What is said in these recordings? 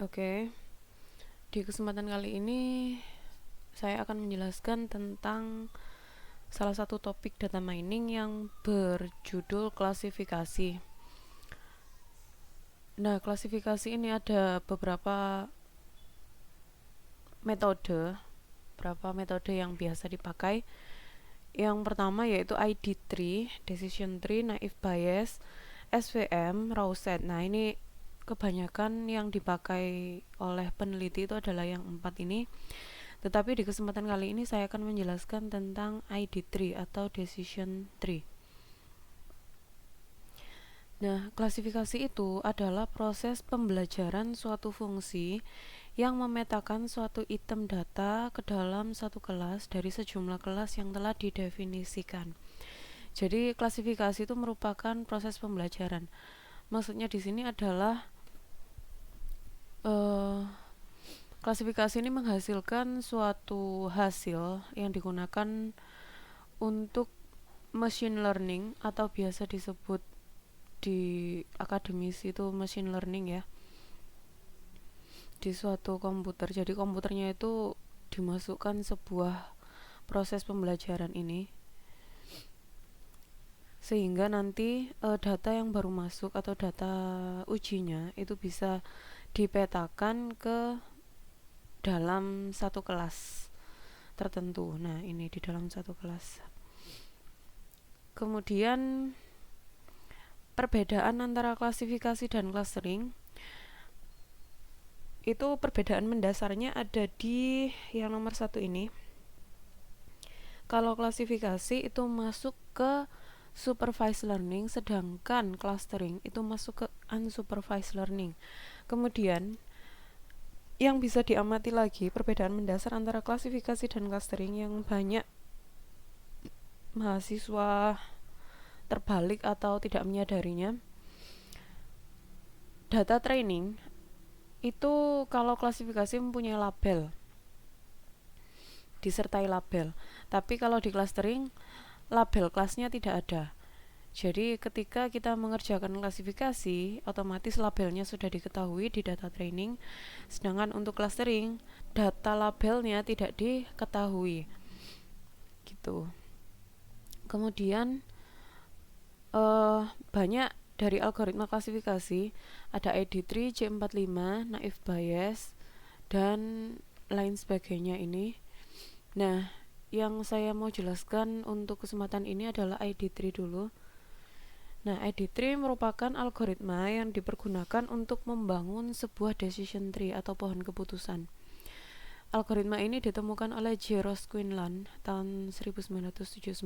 Oke, di kesempatan kali ini saya akan menjelaskan tentang salah satu topik data mining yang berjudul klasifikasi. Nah, klasifikasi ini ada beberapa metode yang biasa dipakai. Yang pertama yaitu ID tree, decision tree, naive bayes, SVM, raw set. Nah, ini kebanyakan yang dipakai oleh peneliti itu adalah yang 4 ini. Tetapi di kesempatan kali ini saya akan menjelaskan tentang ID tree atau decision tree. Nah, klasifikasi itu adalah proses pembelajaran suatu fungsi yang memetakan suatu item data ke dalam satu kelas dari sejumlah kelas yang telah didefinisikan. Jadi klasifikasi itu merupakan proses pembelajaran. Maksudnya di sini adalah klasifikasi ini menghasilkan suatu hasil yang digunakan untuk machine learning atau biasa disebut di akademisi itu machine learning ya, di suatu komputer. Jadi komputernya itu dimasukkan sebuah proses pembelajaran ini sehingga nanti data yang baru masuk atau data ujinya itu bisa dipetakan ke dalam satu kelas tertentu. Nah, ini di dalam satu kelas. Kemudian perbedaan antara klasifikasi dan clustering itu perbedaan mendasarnya ada di yang nomor 1 ini. Kalau klasifikasi itu masuk ke supervised learning, sedangkan clustering itu masuk ke unsupervised learning. Kemudian yang bisa diamati lagi perbedaan mendasar antara klasifikasi dan clustering yang banyak mahasiswa terbalik atau tidak menyadarinya. Data training itu kalau klasifikasi mempunyai label, disertai label. Tapi kalau di clustering label kelasnya tidak ada. Jadi ketika kita mengerjakan klasifikasi, otomatis labelnya sudah diketahui di data training. Sedangkan untuk clustering, data labelnya tidak diketahui. Gitu. Kemudian banyak dari algoritma klasifikasi, ada ID tree, J45, naive bayes, dan lain sebagainya ini. Nah, yang saya mau jelaskan untuk kesempatan ini adalah ID tree dulu. Nah, ID tree merupakan algoritma yang dipergunakan untuk membangun sebuah decision tree atau pohon keputusan. Algoritma ini ditemukan oleh J. Ross Quinlan tahun 1979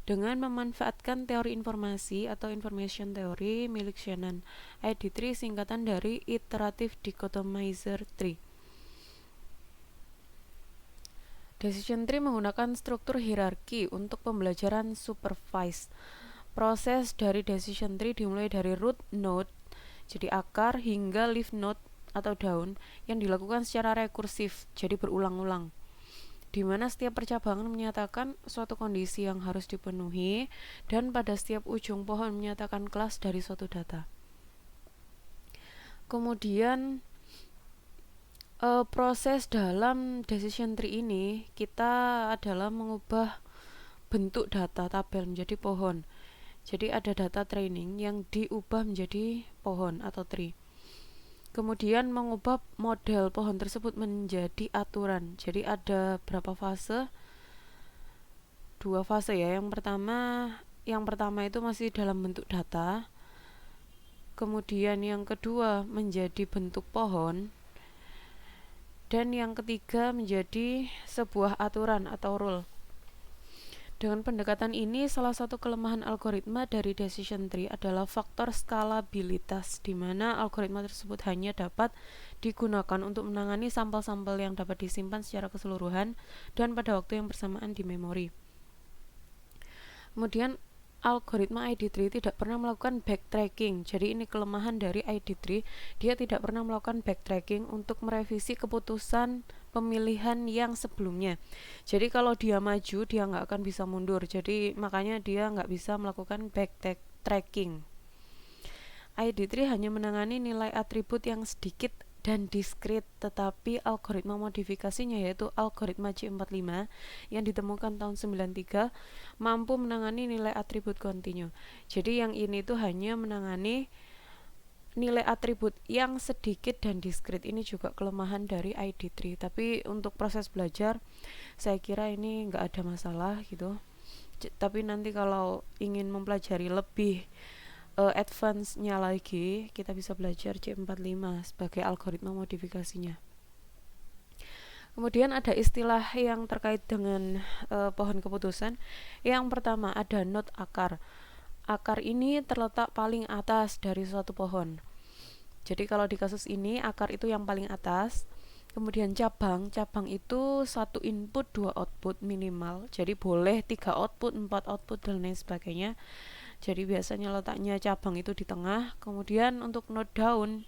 dengan memanfaatkan teori informasi atau information theory milik Shannon. ID tree singkatan dari iterative dichotomizer tree. Decision tree menggunakan struktur hierarki untuk pembelajaran supervised. Proses dari decision tree dimulai dari root node, jadi akar, hingga leaf node atau daun yang dilakukan secara rekursif, jadi berulang-ulang, di mana setiap percabangan menyatakan suatu kondisi yang harus dipenuhi dan pada setiap ujung pohon menyatakan kelas dari suatu data. Kemudian proses dalam decision tree ini kita adalah mengubah bentuk data tabel menjadi pohon. Jadi ada data training yang diubah menjadi pohon atau tree. Kemudian mengubah model pohon tersebut menjadi aturan. Jadi ada berapa fase? 2 fase ya. Yang pertama itu masih dalam bentuk data. Kemudian yang kedua menjadi bentuk pohon. Dan yang ketiga menjadi sebuah aturan atau rule. Dengan pendekatan ini, salah satu kelemahan algoritma dari decision tree adalah faktor skalabilitas, di mana algoritma tersebut hanya dapat digunakan untuk menangani sampel-sampel yang dapat disimpan secara keseluruhan dan pada waktu yang bersamaan di memori. Kemudian algoritma ID tree tidak pernah melakukan backtracking. Jadi ini kelemahan dari ID tree, dia tidak pernah melakukan backtracking untuk merevisi keputusan pemilihan yang sebelumnya. Jadi kalau dia maju, dia nggak akan bisa mundur. Jadi makanya dia nggak bisa melakukan backtracking. ID tree hanya menangani nilai atribut yang sedikit dan diskrit, tetapi algoritma modifikasinya yaitu algoritma J45 yang ditemukan tahun 93 mampu menangani nilai atribut kontinu. Jadi yang ini tuh hanya menangani nilai atribut yang sedikit dan diskrit. Ini juga kelemahan dari ID3, tapi untuk proses belajar saya kira ini nggak ada masalah gitu. Tapi nanti kalau ingin mempelajari lebih advance-nya lagi, kita bisa belajar C45 sebagai algoritma modifikasinya. Kemudian ada istilah yang terkait dengan pohon keputusan. Yang pertama ada node akar. Akar ini terletak paling atas dari suatu pohon. Jadi kalau di kasus ini akar itu yang paling atas. Kemudian cabang itu satu input dua output minimal. Jadi boleh 3 output, 4 output dan lain sebagainya. Jadi biasanya letaknya cabang itu di tengah. Kemudian untuk node daun,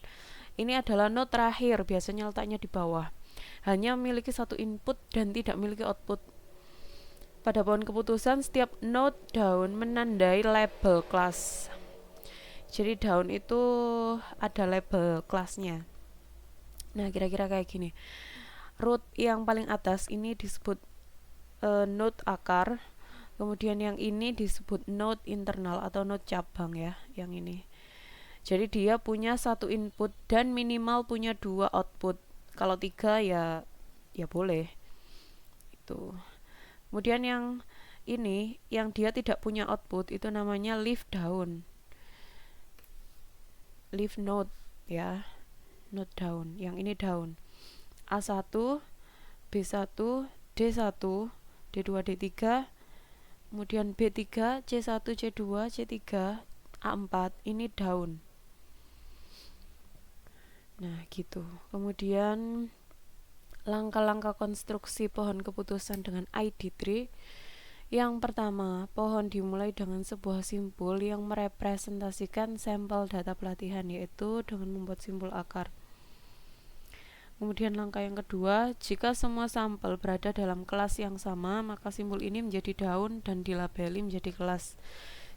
ini adalah node terakhir, biasanya letaknya di bawah. Hanya memiliki satu input dan tidak memiliki output. Pada pohon keputusan, setiap node daun menandai label kelas. Jadi daun itu ada label kelasnya. Nah, kira-kira kayak gini. Root yang paling atas ini disebut node akar. Kemudian yang ini disebut node internal atau node cabang ya, yang ini. Jadi dia punya satu input dan minimal punya 2 output. Kalau 3 ya boleh. Itu. Kemudian yang ini yang dia tidak punya output itu namanya leaf daun. Leaf node ya. Node daun. Yang ini daun. A1, B1, D1, D2, D3, kemudian B3, C1, C2, C3, A4, ini daun. Nah gitu. Kemudian langkah-langkah konstruksi pohon keputusan dengan ID3. Yang pertama, pohon dimulai dengan sebuah simpul yang merepresentasikan sampel data pelatihan, yaitu dengan membuat simpul akar. Kemudian langkah yang kedua, jika semua sampel berada dalam kelas yang sama, maka simpul ini menjadi daun dan dilabeli menjadi kelas.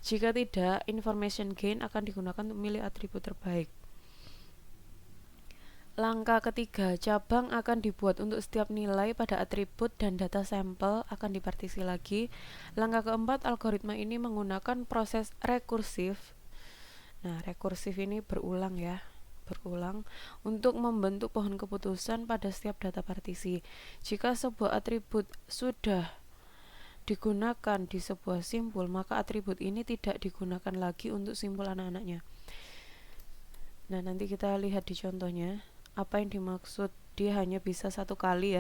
Jika tidak, information gain akan digunakan untuk memilih atribut terbaik. Langkah ketiga, cabang akan dibuat untuk setiap nilai pada atribut dan data sampel akan dipartisi lagi. Langkah keempat, algoritma ini menggunakan proses rekursif. Nah, rekursif ini berulang untuk membentuk pohon keputusan pada setiap data partisi. Jika sebuah atribut sudah digunakan di sebuah simpul, maka atribut ini tidak digunakan lagi untuk simpul anak-anaknya. Nah, nanti kita lihat di contohnya apa yang dimaksud. Dia hanya bisa satu kali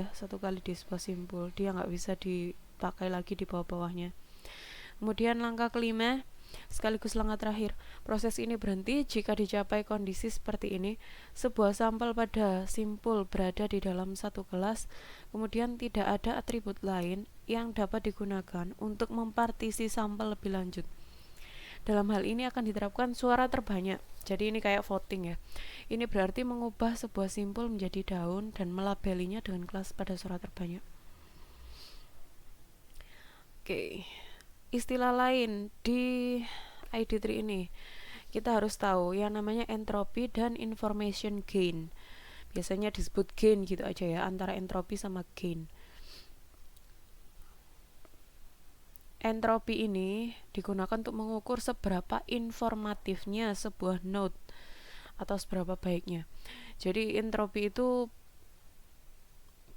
di sebuah simpul, dia nggak bisa dipakai lagi di bawah-bawahnya. Kemudian langkah kelima sekaligus langkah terakhir, proses ini berhenti jika dicapai kondisi seperti ini. Sebuah sampel pada simpul berada di dalam satu kelas, kemudian tidak ada atribut lain yang dapat digunakan untuk mempartisi sampel lebih lanjut. Dalam hal ini akan diterapkan suara terbanyak. Jadi ini kayak voting ya. Ini berarti mengubah sebuah simpul menjadi daun dan melabelinya dengan kelas pada suara terbanyak. Oke. Istilah lain di ID3 ini, kita harus tahu yang namanya entropi dan information gain. Biasanya disebut gain gitu aja ya, antara entropi sama gain. Entropi ini digunakan untuk mengukur seberapa informatifnya sebuah node atau seberapa baiknya. Jadi entropi itu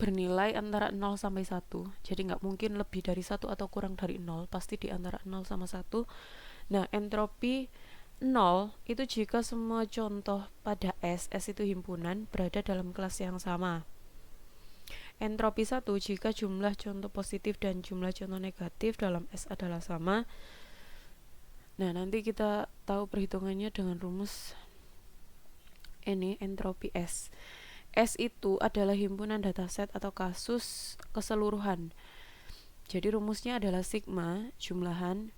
bernilai antara 0 sampai 1. Jadi nggak mungkin lebih dari 1 atau kurang dari 0, pasti di antara 0 sama 1. Nah, entropi 0 itu jika semua contoh pada S itu himpunan, berada dalam kelas yang sama. Entropi 1 jika jumlah contoh positif dan jumlah contoh negatif dalam S adalah sama. Nah, nanti kita tahu perhitungannya dengan rumus ini, entropi S. S itu adalah himpunan dataset atau kasus keseluruhan. Jadi rumusnya adalah sigma jumlahan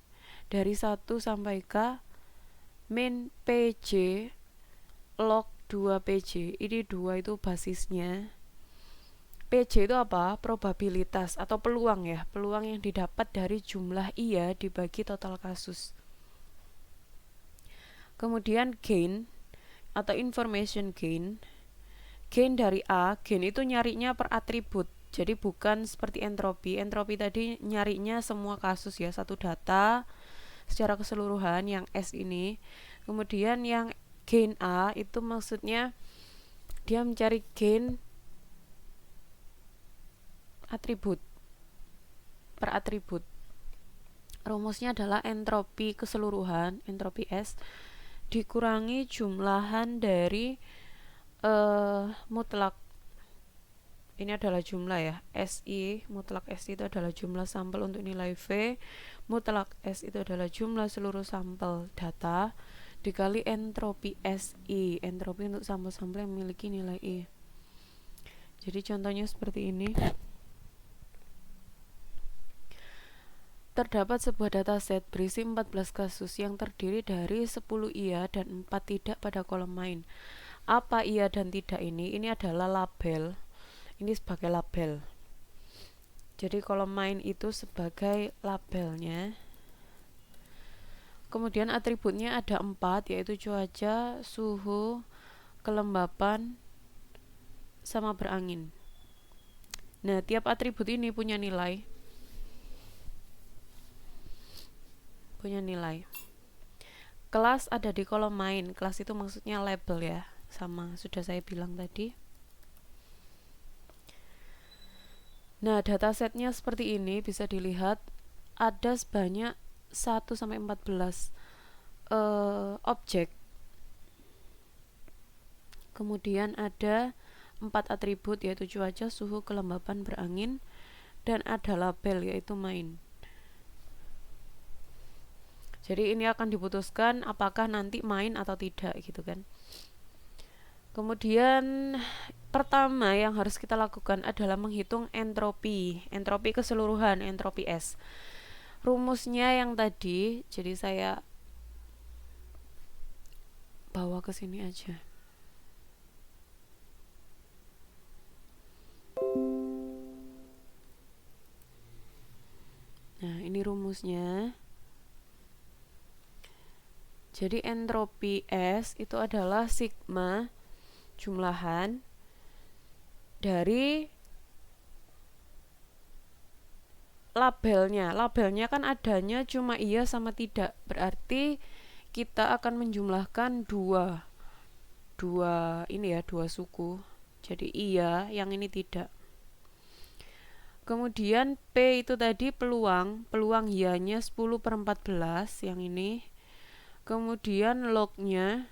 dari 1 sampai K min PJ log 2 PJ. Ini 2 itu basisnya. PJ itu apa? Probabilitas atau peluang ya. Peluang yang didapat dari jumlah iya dibagi total kasus. Kemudian gain atau information gain. gain dari A, gain itu nyarinya per atribut. Jadi bukan seperti entropi. Entropi tadi nyarinya semua kasus ya, satu data secara keseluruhan yang S ini. Kemudian yang gain A itu maksudnya dia mencari gain atribut per atribut. Rumusnya adalah entropi keseluruhan, entropi S dikurangi jumlahan dari mutlak. Ini adalah jumlah ya, SI, mutlak S itu adalah jumlah sampel untuk nilai V, mutlak S itu adalah jumlah seluruh sampel data dikali entropi SI, entropi untuk sampel-sampel yang memiliki nilai I. Jadi contohnya seperti ini. Terdapat sebuah dataset berisi 14 kasus yang terdiri dari 10 iya dan 4 tidak pada kolom main. Apa iya dan tidak ini? Ini adalah label. Ini sebagai label. Jadi kolom main itu sebagai labelnya. Kemudian atributnya ada 4, yaitu cuaca, suhu, kelembapan, sama berangin. Nah, tiap atribut ini punya nilai. Kelas ada di kolom main. Kelas itu maksudnya label ya, sama sudah saya bilang tadi. Nah, datasetnya seperti ini, bisa dilihat ada sebanyak 1 sampai 14 objek. Kemudian ada 4 atribut, yaitu cuaca, suhu, kelembapan, berangin, dan ada label yaitu main. Jadi ini akan diputuskan apakah nanti main atau tidak gitu kan. Kemudian pertama yang harus kita lakukan adalah menghitung entropi keseluruhan, entropi S. Rumusnya yang tadi, jadi saya bawa ke sini aja. Nah, ini rumusnya. Jadi entropi S itu adalah sigma jumlahan dari labelnya. Labelnya kan adanya cuma iya sama tidak. Berarti kita akan menjumlahkan dua suku. Jadi iya, yang ini tidak. Kemudian P itu tadi peluang ianya 10/14 yang ini. Kemudian lognya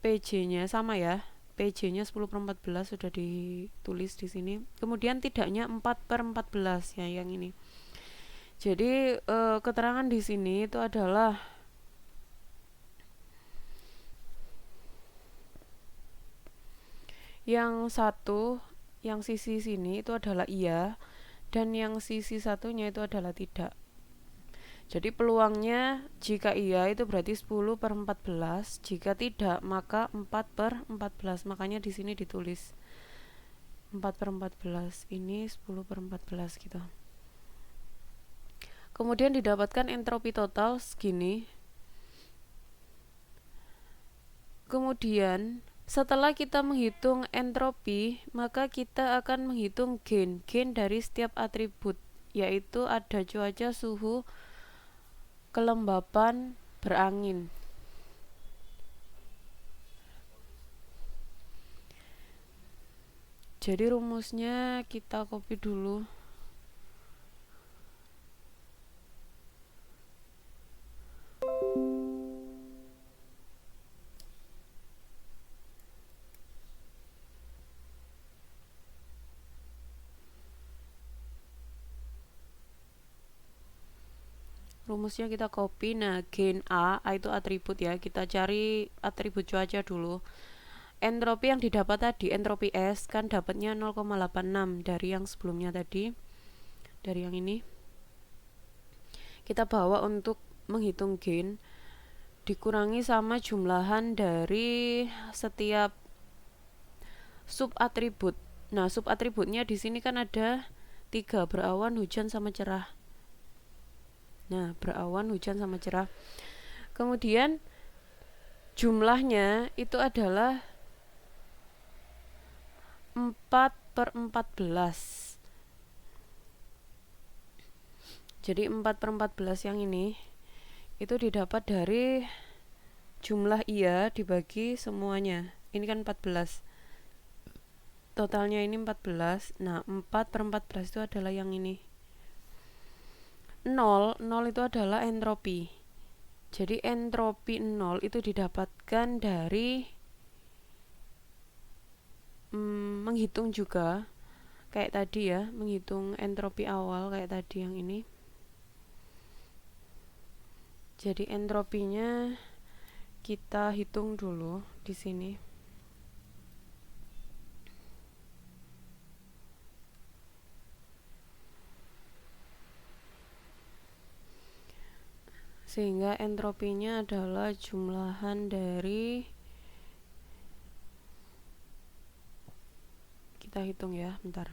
PJ-nya sama ya. PJ-nya 10/14 sudah ditulis di sini. Kemudian tidaknya 4/14 ya yang ini. Jadi keterangan di sini itu adalah yang satu, yang sisi sini itu adalah iya, dan yang sisi satunya itu adalah tidak. Jadi peluangnya jika iya itu berarti 10/14, jika tidak maka 4/14. Makanya di sini ditulis 4/14, ini 10/14 gitu. Kemudian didapatkan entropi total segini. Kemudian setelah kita menghitung entropi, maka kita akan menghitung gain dari setiap atribut, yaitu ada cuaca, suhu, kelembapan, berangin. Jadi rumusnya kita copy dulu. Rumusnya kita copy. Nah, gain A itu atribut ya. Kita cari atribut cuaca dulu. Entropi yang didapat tadi, entropi S kan dapatnya 0,86 dari yang sebelumnya tadi. Dari yang ini. Kita bawa untuk menghitung gain, dikurangi sama jumlahan dari setiap sub atribut. Nah, sub atributnya di sini kan ada 3, berawan, hujan, sama cerah. Nah, berawan, hujan, sama cerah. Kemudian jumlahnya itu adalah 4/14. Jadi 4/14 yang ini itu didapat dari jumlah iya dibagi semuanya. Ini kan 14. Totalnya ini 14. Nah, 4/14 itu adalah yang ini. 0 itu adalah entropi. Jadi entropi 0 itu didapatkan dari menghitung juga kayak tadi ya, menghitung entropi awal kayak tadi yang ini. Jadi entropinya kita hitung dulu di sini. Sehingga entropinya adalah jumlahan dari, kita hitung ya, bentar.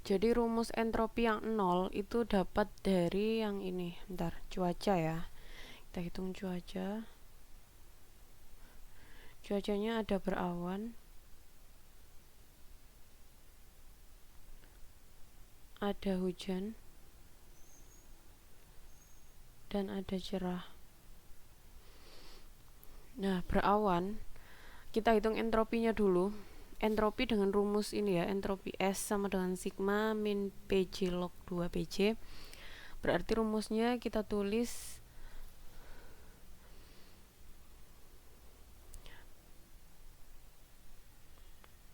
Jadi rumus entropi yang 0 itu dapat dari yang ini. Bentar, cuaca ya. Kita hitung cuaca. Cuacanya ada berawan, ada hujan, dan ada cerah. Nah, berawan, kita hitung entropinya dulu. Entropi dengan rumus ini ya, entropi S sama dengan sigma min PJ log 2 PJ. Berarti rumusnya kita tulis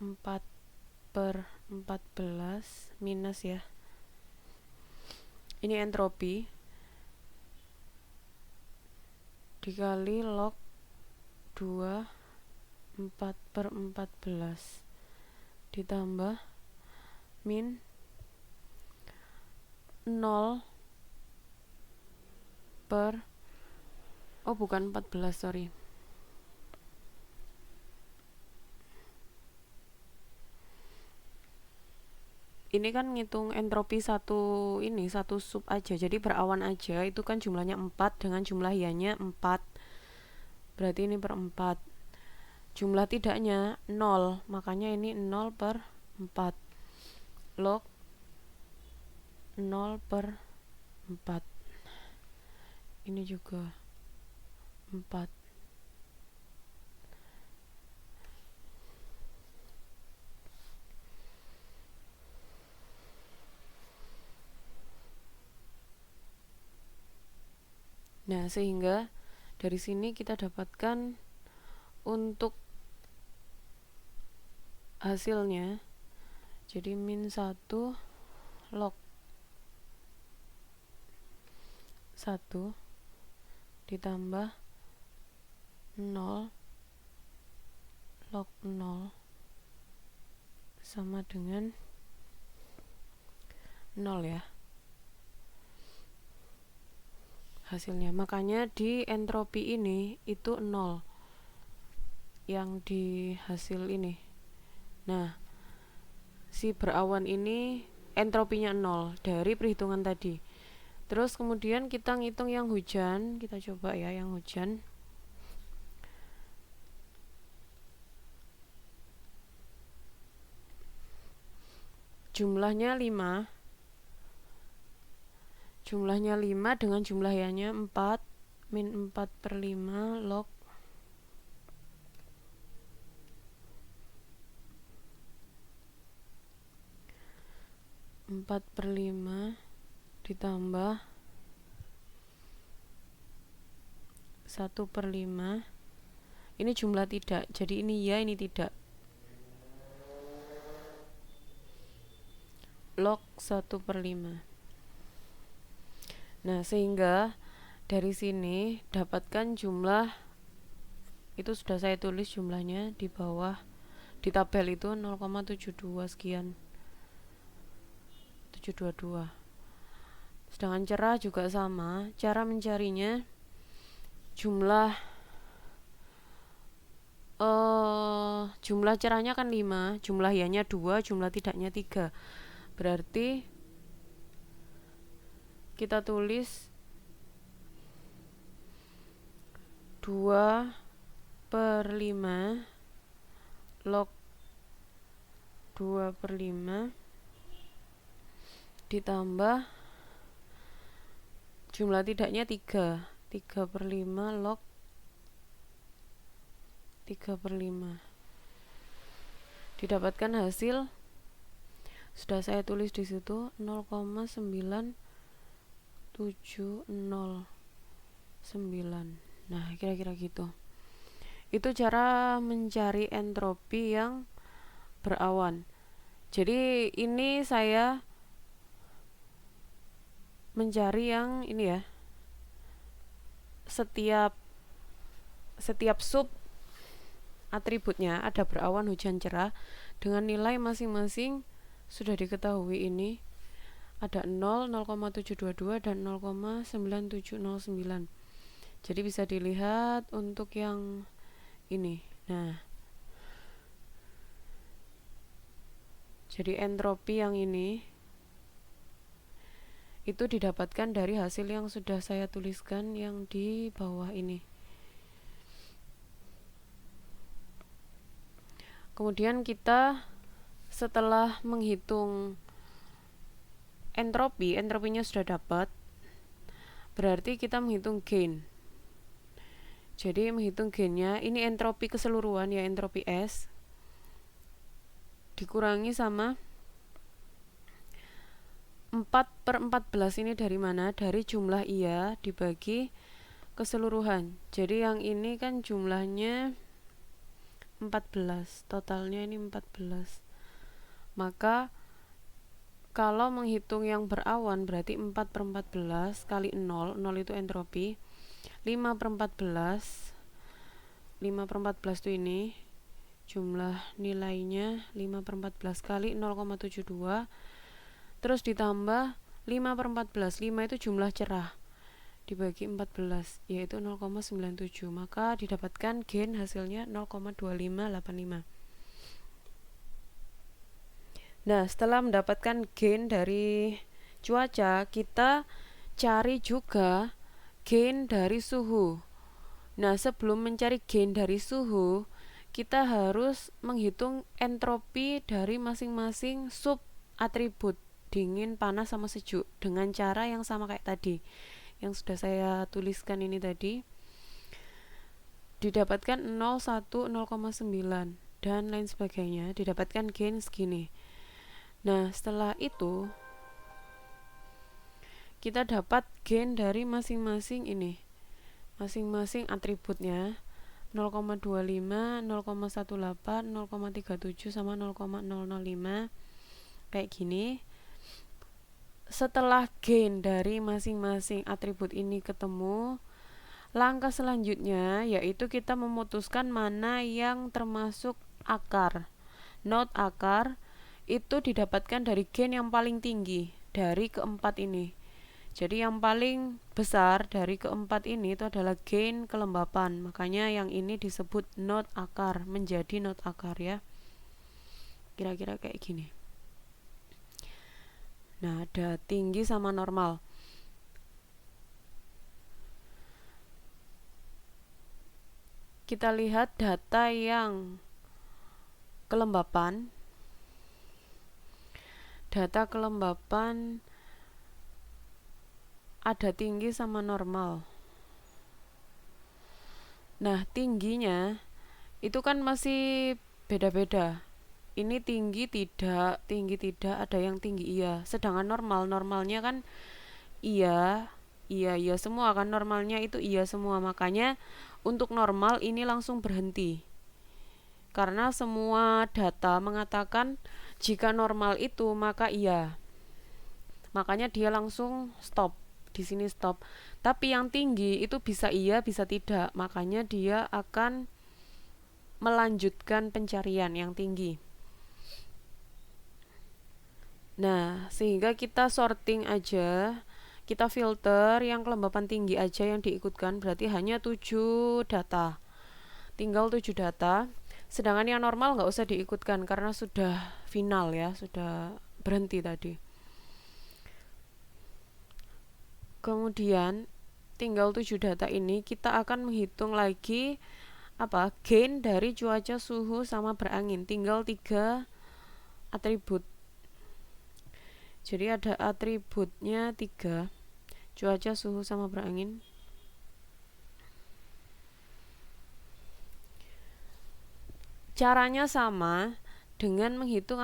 4/14 minus ya. Ini entropi dikali log 2 4/14 ditambah min 0 per, oh bukan 14, sorry, ini kan ngitung entropi satu sub aja, jadi berawan aja itu kan jumlahnya 4 dengan jumlah ianya 4, berarti ini per 4. Jumlah tidaknya 0, makanya ini 0/4 log 0/4, ini juga 4. Nah, sehingga dari sini kita dapatkan untuk hasilnya, jadi min 1 log 1 ditambah 0 log 0 sama dengan 0 ya hasilnya. Makanya di entropi ini itu 0 yang di hasil ini. Nah, si berawan ini entropinya 0 dari perhitungan tadi. Terus kemudian kita ngitung yang hujan, kita coba ya yang hujan. Jumlahnya 5. Jumlahnya 5 dengan jumlah ianya 4 min 4/5 log 4/5 ditambah 1/5. Ini jumlah tidak, jadi ini ya, ini tidak. Log 1/5. Nah, sehingga dari sini dapatkan jumlah, itu sudah saya tulis jumlahnya di bawah di tabel itu 0,72 sekian. 0,722. Sedangkan cerah juga sama. Cara mencarinya jumlah cerahnya kan 5, jumlah ianya 2, jumlah tidaknya 3. Berarti kita tulis 2/5 log 2/5 ditambah jumlah tidaknya 3, 3/5 log 3/5. Didapatkan hasil sudah saya tulis di situ 0,9709. Nah, kira-kira gitu. Itu cara mencari entropi yang berawan. Jadi ini saya mencari yang ini ya. Setiap sub atributnya ada berawan, hujan, cerah dengan nilai masing-masing sudah diketahui ini ada 0, 0,722 dan 0,9709. Jadi bisa dilihat untuk yang ini. Nah, jadi entropi yang ini itu didapatkan dari hasil yang sudah saya tuliskan yang di bawah ini. Kemudian kita setelah menghitung entropinya sudah dapat, berarti kita menghitung gain. Jadi menghitung gainnya, ini entropi keseluruhan ya, entropi S dikurangi sama 4/14 ini dari mana? Dari jumlah ia dibagi keseluruhan. Jadi yang ini kan jumlahnya 14, totalnya ini 14. Maka kalau menghitung yang berawan berarti 4/14 kali 0, 0 itu entropi, 5/14 itu ini jumlah nilainya 5/14 kali 0,72, terus ditambah 5/14, 5 itu jumlah cerah dibagi 14 yaitu 0,97, maka didapatkan gain hasilnya 0,2585. Nah, setelah mendapatkan gain dari cuaca, kita cari juga gain dari suhu. Nah, sebelum mencari gain dari suhu, kita harus menghitung entropi dari masing-masing sub atribut dingin, panas, sama sejuk dengan cara yang sama kayak tadi yang sudah saya tuliskan ini tadi. Didapatkan 0, 1, 0,9 dan lain sebagainya, didapatkan gain segini. Nah, setelah itu kita dapat gain dari masing-masing ini, masing-masing atributnya 0,25, 0,18, 0,37 sama 0,005 kayak gini. Setelah gain dari masing-masing atribut ini ketemu, langkah selanjutnya yaitu kita memutuskan mana yang termasuk akar. Node akar itu didapatkan dari gain yang paling tinggi dari keempat ini. Jadi yang paling besar dari keempat ini itu adalah gain kelembapan. Makanya yang ini disebut node akar, menjadi node akar ya. Kira-kira kayak gini. Nah, ada tinggi sama normal. Kita lihat data yang kelembapan. Data kelembapan ada tinggi sama normal. Nah, tingginya itu kan masih beda-beda. Ini tinggi tidak, ada yang tinggi iya. Sedangkan normalnya kan iya semua kan, normalnya itu iya semua. Makanya untuk normal ini langsung berhenti. Karena semua data mengatakan jika normal itu maka iya. Makanya dia langsung stop. Di sini stop. Tapi yang tinggi itu bisa iya, bisa tidak. Makanya dia akan melanjutkan pencarian yang tinggi. Nah, sehingga kita sorting aja, kita filter yang kelembapan tinggi aja yang diikutkan, berarti hanya 7 data. Tinggal 7 data, sedangkan yang normal nggak usah diikutkan karena sudah final ya, sudah berhenti tadi. Kemudian tinggal 7 data ini kita akan menghitung lagi gain dari cuaca, suhu sama berangin. Tinggal 3 atribut. Jadi ada atributnya 3, cuaca, suhu sama berangin. Caranya sama dengan menghitung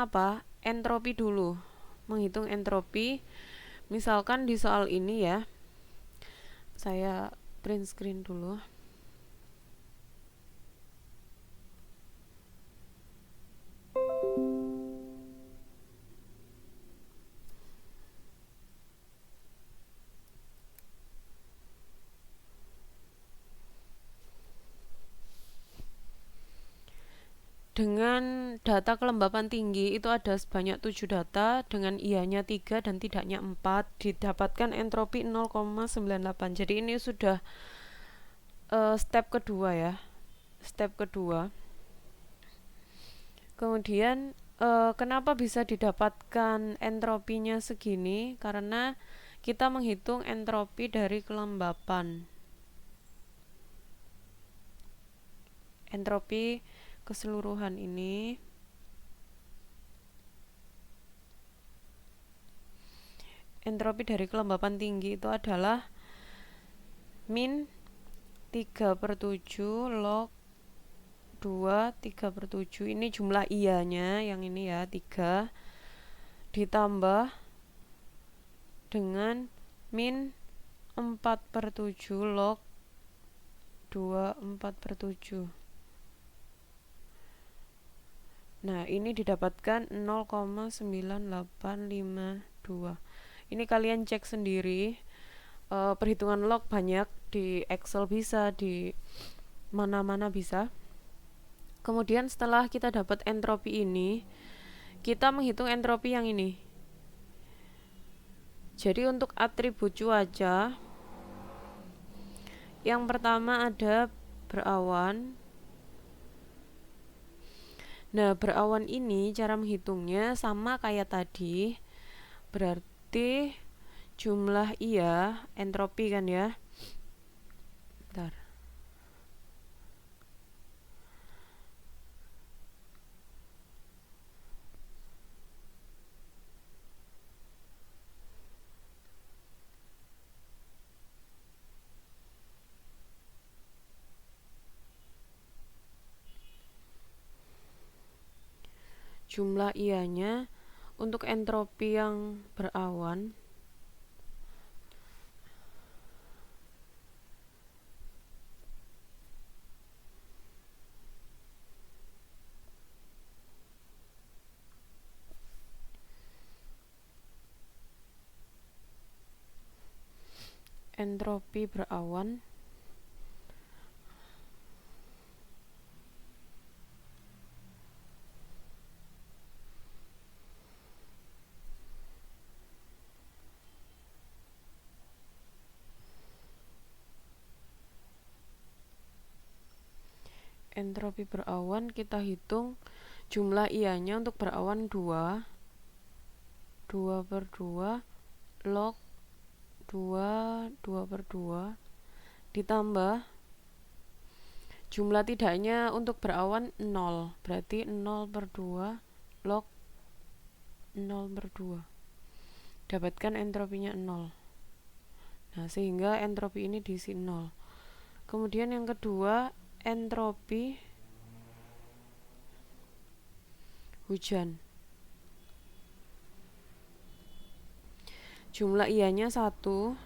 entropi dulu. Menghitung entropi. Misalkan di soal ini ya, saya print screen dulu. Dengan data kelembapan tinggi itu ada sebanyak 7 data, dengan ianya 3 dan tidaknya 4, didapatkan entropi 0,98. Jadi ini sudah step kedua ya. Step kedua. Kemudian kenapa bisa didapatkan entropinya segini? Karena kita menghitung entropi dari kelembapan. Entropi keseluruhan ini entropi dari kelembapan tinggi itu adalah min 3/7 log 2 3/7. Ini jumlah ianya yang ini ya, 3 ditambah dengan min 4/7 log 2 4/7. Nah, ini didapatkan 0,9852. Ini kalian cek sendiri. Perhitungan log banyak, di Excel bisa, di mana-mana bisa. Kemudian setelah kita dapat entropi ini, kita menghitung entropi yang ini. Jadi untuk atribut cuaca, yang pertama ada berawan. Nah, berawan ini cara menghitungnya sama kayak tadi. Berarti jumlah entropi kan ya. Bentar. Jumlah ianya untuk entropi yang berawan entropi berawan kita hitung jumlah ianya untuk berawan 2 2/2 log 2 2/2 ditambah jumlah tidaknya untuk berawan 0, berarti 0/2 log 0/2. Dapatkan entropinya 0. Nah, sehingga entropi ini diisi 0. Kemudian yang kedua, entropi hujan. Jumlah ianya 1.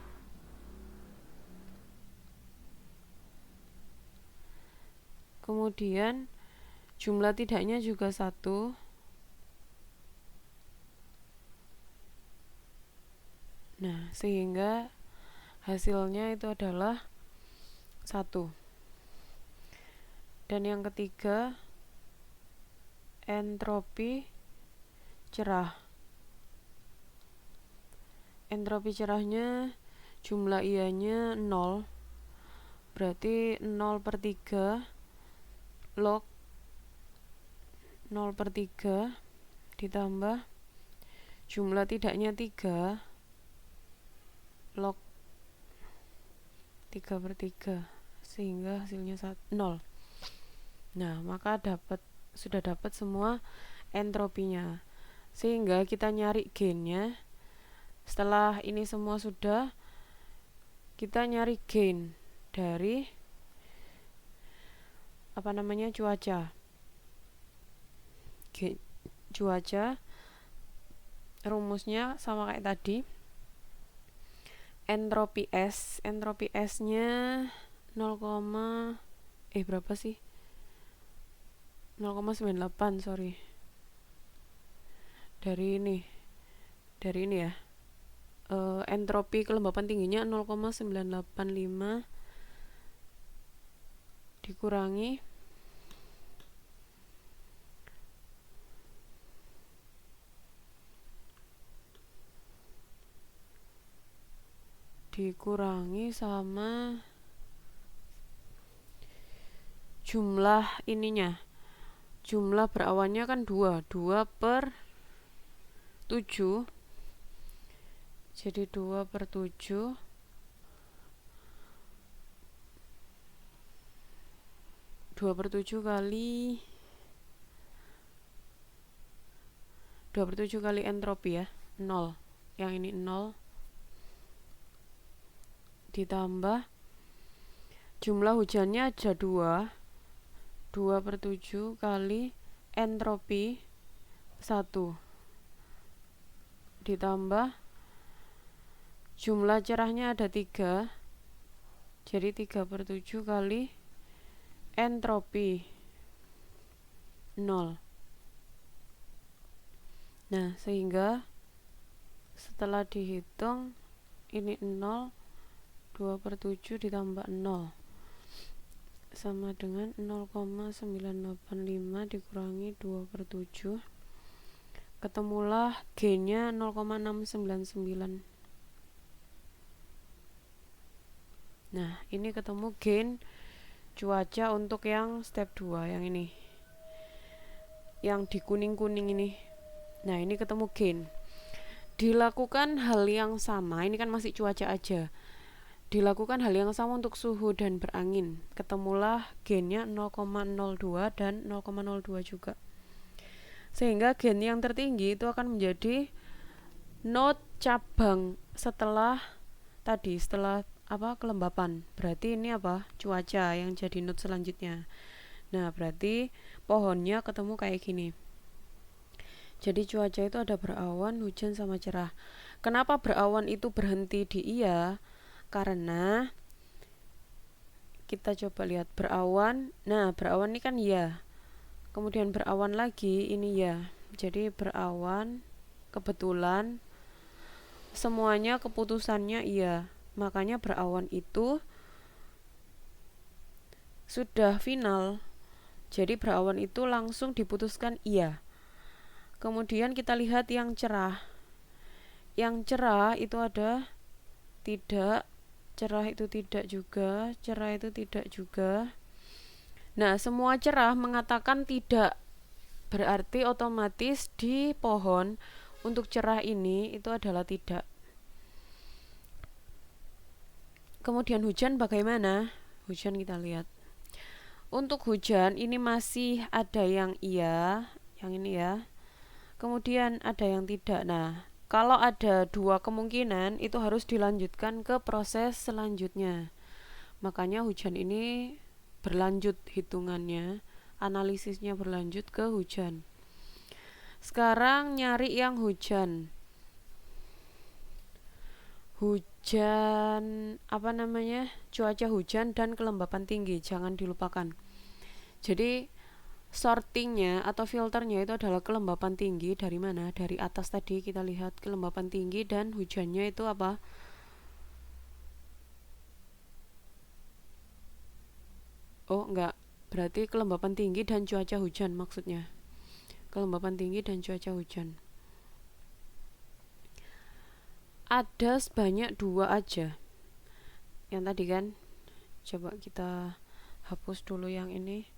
Kemudian jumlah tidaknya juga 1. Nah, sehingga hasilnya itu adalah 1. Dan yang ketiga, entropi cerah. entropi cerahnya jumlah ianya 0, berarti 0/3 log 0/3 ditambah jumlah tidaknya 3 log 3/3 sehingga hasilnya 0. Nah, maka sudah dapat semua entropinya. Sehingga kita nyari gainnya. Setelah ini semua sudah, kita nyari gain dari cuaca. Cuaca rumusnya sama kayak tadi. Entropi S-nya 0, berapa sih? 0,98, sorry. Dari ini ya. Entropi kelembapan tingginya 0,985 dikurangi sama jumlah ininya. Jumlah berawannya kan 2/7. Jadi 2/7 kali 2/7 kali entropi ya, 0. Yang ini 0 ditambah jumlah hujannya ada 2/7 kali entropi 1 ditambah jumlah cerahnya ada 3, jadi 3/7 kali entropi 0. Nah, sehingga setelah dihitung ini 0, 2/7 ditambah 0 sama dengan 0,985 dikurangi 2/7, ketemulah gainnya 0,699. Nah, ini ketemu gain cuaca untuk yang step 2 yang ini, yang di kuning-kuning ini. Nah, ini ketemu gain. Dilakukan hal yang sama, ini kan masih cuaca aja. Dilakukan hal yang sama untuk suhu dan berangin. Ketemulah gainnya 0,02 dan 0,02 juga. Sehingga gain yang tertinggi itu akan menjadi node cabang setelah kelembapan. Berarti ini cuaca yang jadi node selanjutnya. Nah, berarti pohonnya ketemu kayak gini. Jadi cuaca itu ada berawan, hujan sama cerah. Kenapa berawan itu berhenti di iya? Karena kita coba lihat berawan. Nah, berawan ini kan iya. Kemudian berawan lagi ini ya. Jadi berawan kebetulan semuanya keputusannya iya. Makanya berawan itu sudah final. Jadi berawan itu langsung diputuskan iya. Kemudian kita lihat yang cerah. Yang cerah itu ada tidak, cerah itu tidak juga, cerah itu tidak juga. Nah, semua cerah mengatakan tidak. Berarti otomatis di pohon untuk cerah ini itu adalah tidak. Kemudian hujan bagaimana? Hujan kita lihat. Untuk hujan ini masih ada yang iya, yang ini ya. Kemudian ada yang tidak. Nah, kalau ada 2 kemungkinan itu harus dilanjutkan ke proses selanjutnya. Makanya hujan ini berlanjut hitungannya, analisisnya berlanjut ke hujan. Sekarang nyari yang hujan. Cuaca hujan dan kelembapan tinggi, jangan dilupakan. Jadi sortingnya atau filternya itu adalah kelembapan tinggi. Dari mana? Dari atas tadi kita lihat kelembapan tinggi dan hujannya itu apa? Oh enggak, berarti kelembapan tinggi dan cuaca hujan maksudnya. Kelembapan tinggi dan cuaca hujan. ada sebanyak 2 aja. Yang tadi kan, coba kita hapus dulu yang ini.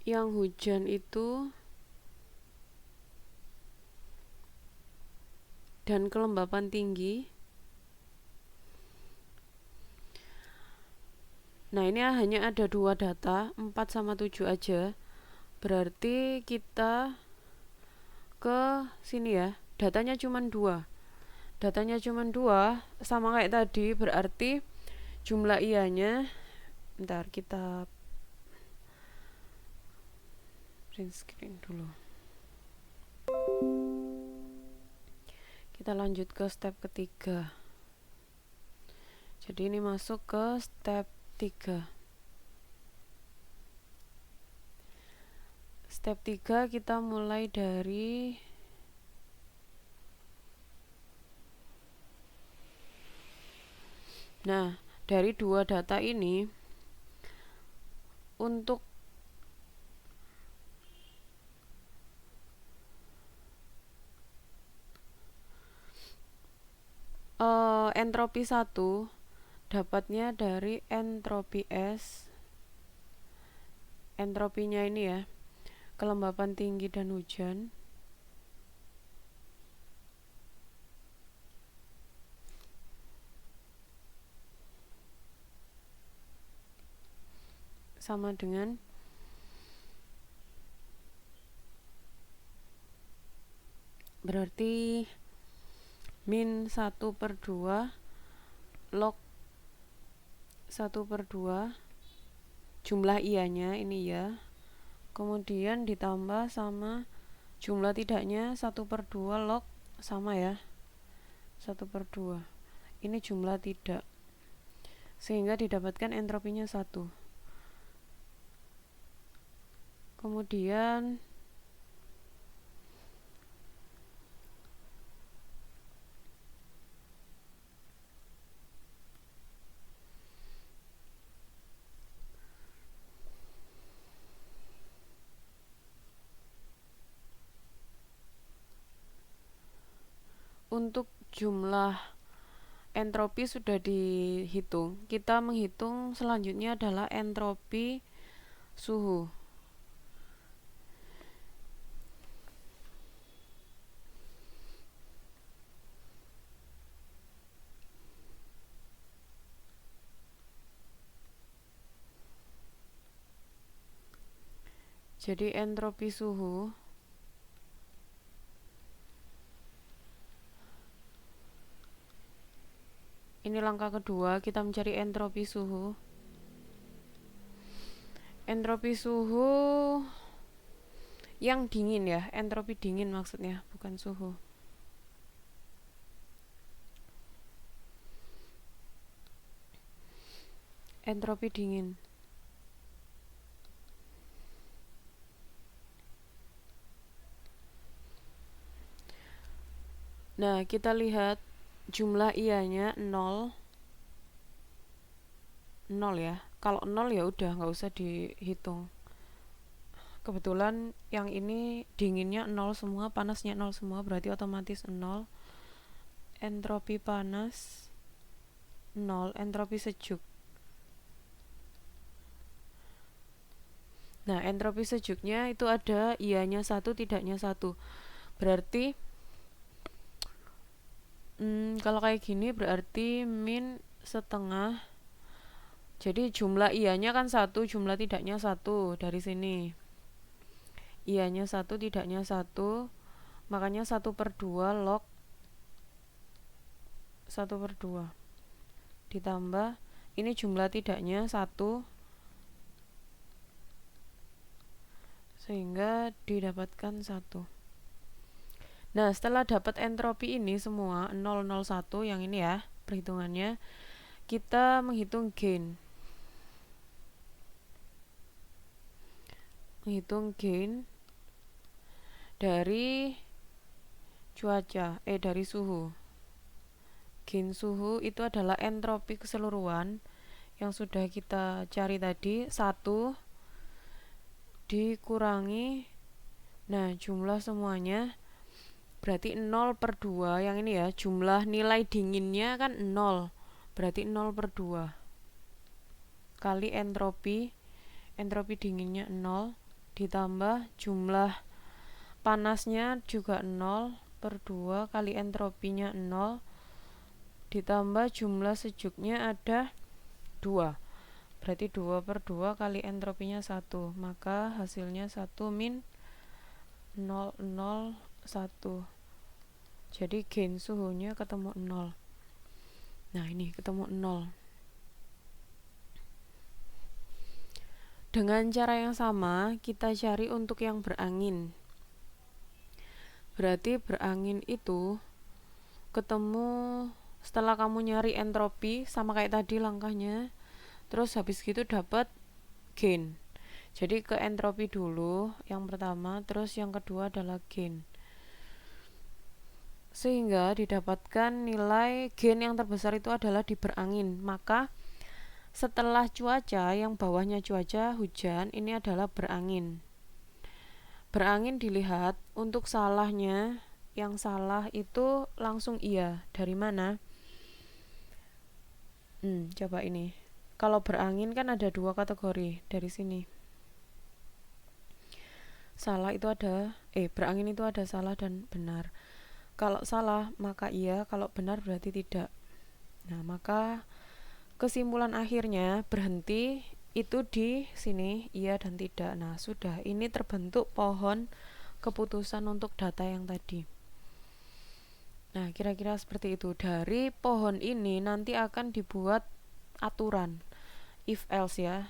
Yang hujan itu dan kelembapan tinggi. Nah, ini hanya ada 2 data, 4 sama 7 aja. Berarti kita ke sini ya. Datanya cuma 2. Datanya cuma 2, sama kayak tadi, berarti jumlah ianya, bentar kita print screen dulu. Kita lanjut ke step ketiga. Jadi ini masuk ke step 3. Step 3 kita mulai dari dari 2 data ini untuk entropi 1 dapatnya dari entropi S. Entropinya ini ya, kelembapan tinggi dan hujan. Sama dengan berarti min 1/2 log 1/2 jumlah ianya ini ya, kemudian ditambah sama jumlah tidaknya 1/2 log sama ya 1/2, ini jumlah tidak, sehingga didapatkan entropinya 1. Kemudian untuk jumlah entropi sudah dihitung. Kita menghitung selanjutnya adalah entropi suhu. Jadi entropi suhu ini langkah kedua, kita mencari entropi suhu. Entropi suhu yang dingin ya, entropi dingin maksudnya, bukan suhu. Entropi dingin. Nah, kita lihat jumlah ianya 0 ya. Kalau 0 ya udah nggak usah dihitung. Kebetulan yang ini dinginnya 0 semua, panasnya 0 semua, berarti otomatis 0. Entropi panas 0, entropi sejuk. Nah, entropi sejuknya itu ada ianya 1, tidaknya 1. Berarti kalau kayak gini berarti min setengah. Jadi jumlah ianya kan 1, jumlah tidaknya 1 dari sini. Ianya 1, tidaknya 1, makanya 1/2 log 1/2 ditambah ini jumlah tidaknya 1, sehingga didapatkan 1. Nah, setelah dapat entropi ini semua 001 yang ini ya perhitungannya, kita menghitung gain. menghitung gain dari dari suhu. Gain suhu itu adalah entropi keseluruhan yang sudah kita cari tadi, 1 dikurangi, nah jumlah semuanya berarti 0/2. Yang ini ya, jumlah nilai dinginnya kan 0, berarti 0/2 kali entropi dinginnya 0 ditambah jumlah panasnya juga 0/2 kali entropinya 0 ditambah jumlah sejuknya ada 2, berarti 2/2 kali entropinya 1, maka hasilnya 1 min 0,01. Jadi gain suhunya ketemu 0. Nah ini ketemu 0. Dengan cara yang sama kita cari untuk yang berangin. Berarti berangin itu ketemu setelah kamu nyari entropi sama kayak tadi langkahnya, terus habis gitu dapat gain. Jadi ke entropi dulu yang pertama, terus yang kedua adalah gain, sehingga didapatkan nilai gain yang terbesar itu adalah di berangin. Maka setelah cuaca, yang bawahnya cuaca hujan, ini adalah berangin. Berangin dilihat untuk salahnya, yang salah itu langsung iya. Dari mana? Coba ini. Kalau berangin kan ada 2 kategori dari sini. Salah itu ada, berangin itu ada salah dan benar. Kalau salah maka iya, kalau benar berarti tidak. Nah, maka kesimpulan akhirnya berhenti itu di sini, iya dan tidak. Nah, sudah, ini terbentuk pohon keputusan untuk data yang tadi. Nah, kira-kira seperti itu. Dari pohon ini nanti akan dibuat aturan if else ya.